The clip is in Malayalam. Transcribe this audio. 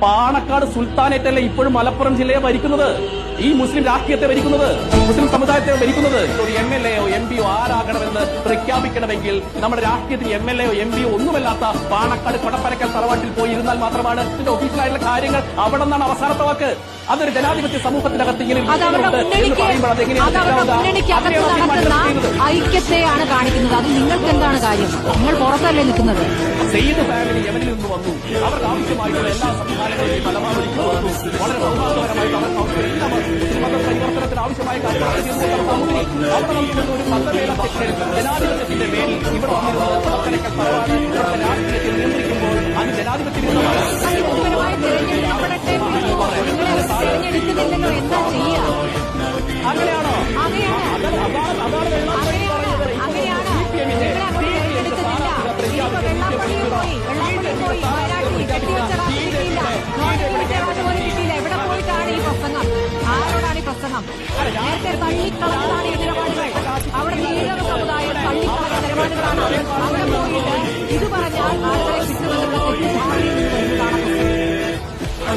പാണക്കാട് സുൽത്താനേറ്റല്ലേ ഇപ്പോഴും മലപ്പുറം ജില്ലയെ ഭരിക്കുന്നത്. ഈ മുസ്ലിം രാഷ്ട്രീയത്തെ ഭരിക്കുന്നത്, മുസ്ലിം സമുദായത്തെ ഭരിക്കുന്നത്. ഒരു MLA-യോ MP-യോ ആരാകണമെന്ന് പ്രഖ്യാപിക്കണമെങ്കിൽ നമ്മുടെ രാഷ്ട്രീയത്തിൽ MLA-യോ MP-യോ ഒന്നുമല്ലാത്ത പാണക്കാട് കൊടപ്പരക്കൽ തറവാട്ടിൽ പോയി ഇരുന്നാൽ മാത്രമാണ് ഇതിന്റെ ഒഫീഷ്യലായിട്ടുള്ള കാര്യങ്ങൾ. അവിടെ നിന്നാണ് അവസാനത്തെ വാക്ക്. അതൊരു ജനാധിപത്യ സമൂഹത്തിനകത്ത് ഇങ്ങനെ ഐക്യത്തെയാണ് കാണിക്കുന്നത്. അത് നിങ്ങൾക്ക് എന്താണ് കാര്യം? നിങ്ങൾ പുറത്തല്ലേ നിൽക്കുന്നത്? സെയ്ദ് ഫാമിലി യമനിൽ നിന്ന് വന്നു. അവർക്ക് ആവശ്യമായിട്ടുള്ള എല്ലാ സംവിധാനങ്ങളെയും പരമാവധി വളരെ സൗഹാർദ്ദപരമായിട്ട് അവർക്ക് എല്ലാ മതപരിവർത്തനത്തിന് ആവശ്യമായ കാര്യങ്ങൾ അവിടെ നമുക്ക് ഒരു മതമേല സെക്ഷൻ ജനാധിപത്യത്തിന്റെ പേരിൽ ഇവിടെ വന്നിരുന്നത് കൊടപ്പരക്കൽ തറവാട് ഇവിടുത്തെ രാഷ്ട്രീയത്തിൽ നിയന്ത്രിക്കുമ്പോൾ അത് ജനാധിപത്യ തെരഞ്ഞെടുക്കുന്നില്ലല്ലോ, എന്താ ചെയ്യാ? അങ്ങനെയാണോ? എവിടെ പോയിട്ടാണ് ഈ പ്രസംഗം? ആരോടാണ് ഈ പ്രസംഗം? നേരത്തെ തള്ളിക്കളഞ്ഞതാണ് ഈ നിലപാടുകൾ. അവിടെ ഈഴവ സമുദായം തള്ളിക്കളഞ്ഞ നിലപാടുകളാണ്. അവിടെ പോയിട്ട് ഇത് പറഞ്ഞാൽ ആളുകളെ കിട്ടുമെന്നുള്ള തെറ്റിദ്ധാരണയിൽ നിന്ന് കാണുന്നത്.